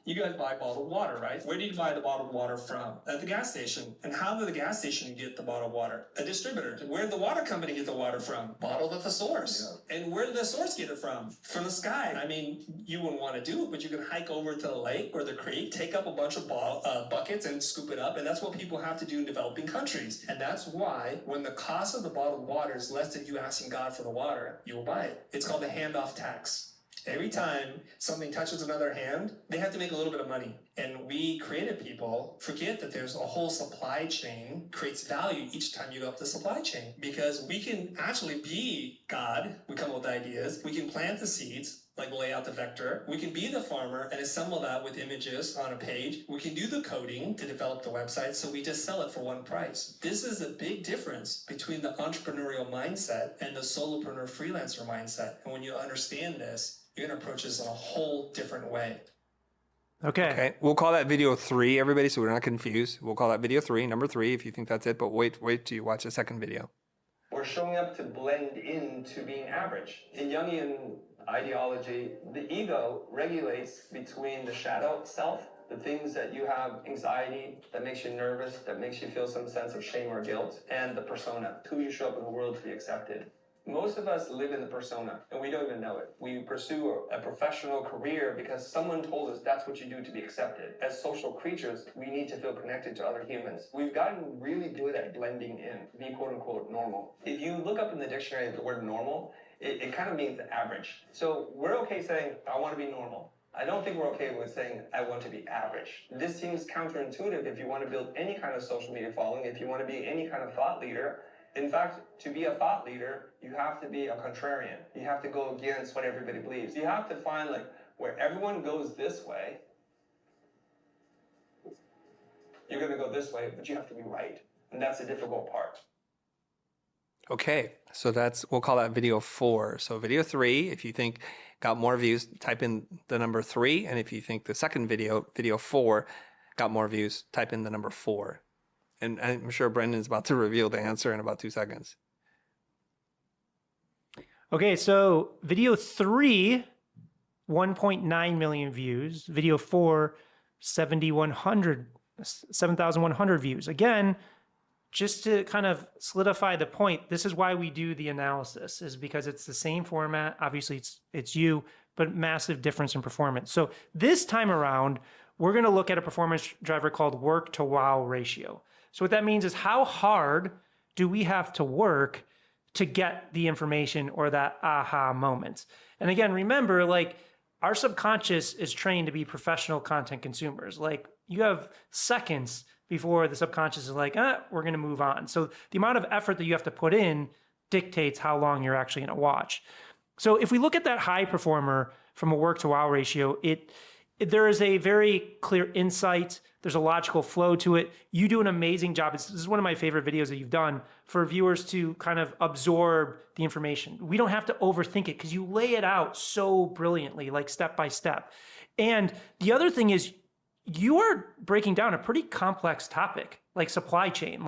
You guys buy bottled water, right? Where do you buy the bottled water from? At the gas station. And how did the gas station get the bottled water? A distributor. Where did the water company get the water from? Bottled at the source. Yeah. And where did the source get it from? From the sky. I mean, you wouldn't want to do it, but you can hike over to the lake or the creek, take up a bunch of buckets and scoop it up. And that's what people have to do in developing countries. And that's why when the cost of the bottled water is less than you asking God for the water, you will buy it. It's called the handoff tax. Every time something touches another hand, they have to make a little bit of money. And we creative people forget that there's a whole supply chain creates value each time you go up the supply chain. Because we can actually be God. We come up with ideas. We can plant the seeds, like lay out the vector. We can be the farmer and assemble that with images on a page. We can do the coding to develop the website, so we just sell it for one price. This is a big difference between the entrepreneurial mindset and the solopreneur freelancer mindset. And when you understand this, you're gonna approach this in a whole different way. Okay. We'll call that video 3, everybody, so we're not confused. We'll call that video 3, number 3, if you think that's it, but wait till you watch the second video. We're showing up to blend into being average. In Jungian ideology, the ego regulates between the shadow self, the things that you have anxiety, that makes you nervous, that makes you feel some sense of shame or guilt, and the persona, who you show up in the world to be accepted. Most of us live in the persona, and we don't even know it. We pursue a professional career because someone told us that's what you do to be accepted. As social creatures, we need to feel connected to other humans. We've gotten really good at blending in, being quote-unquote normal. If you look up in the dictionary the word normal, it kind of means average. So we're okay saying, I want to be normal. I don't think we're okay with saying, I want to be average. This seems counterintuitive if you want to build any kind of social media following, if you want to be any kind of thought leader. In fact, to be a thought leader, you have to be a contrarian. You have to go against what everybody believes. You have to find like where everyone goes this way, you're gonna go this way, but you have to be right. And that's the difficult part. Okay, so we'll call that video 4. So video 3, if you think got more views, type in the number 3. And if you think the second video 4, got more views, type in the number 4. And I'm sure Brendan's about to reveal the answer in about 2 seconds. Okay, so video 3, 1.9 million views. Video 4, 7,100 views. Again, just to kind of solidify the point, this is why we do the analysis, is because it's the same format. Obviously, it's you, but massive difference in performance. So this time around, we're going to look at a performance driver called work to wow ratio. So what that means is how hard do we have to work to get the information or that aha moment? And again, remember, like our subconscious is trained to be professional content consumers. Like you have seconds before the subconscious is like, we're going to move on. So the amount of effort that you have to put in dictates how long you're actually going to watch. So if we look at that high performer from a work to wow ratio, there is a very clear insight. There's a logical flow to it. You do an amazing job. This is one of my favorite videos that you've done for viewers to kind of absorb the information. We don't have to overthink it because you lay it out so brilliantly, like step by step. And the other thing is you are breaking down a pretty complex topic like supply chain,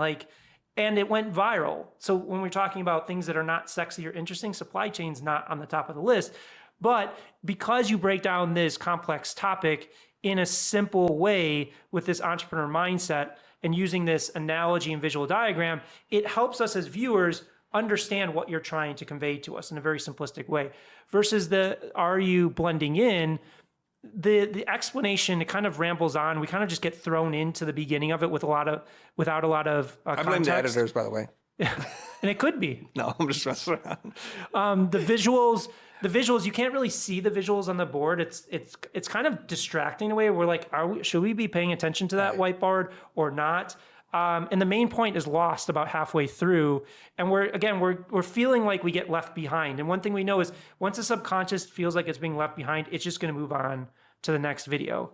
and it went viral. So when we're talking about things that are not sexy or interesting, supply chain's not on the top of the list. But because you break down this complex topic in a simple way with this entrepreneur mindset and using this analogy and visual diagram, it helps us as viewers understand what you're trying to convey to us in a very simplistic way. Versus are you blending in, the explanation, it kind of rambles on. We kind of just get thrown into the beginning of it without a lot of I blame the editors, by the way. And it could be. No, I'm just messing around. The visuals, you can't really see the visuals on the board. It's kind of distracting in a way. We're like, should we be paying attention to that whiteboard or not? And the main point is lost about halfway through. And we're feeling like we get left behind. And one thing we know is once the subconscious feels like it's being left behind, it's just going to move on to the next video.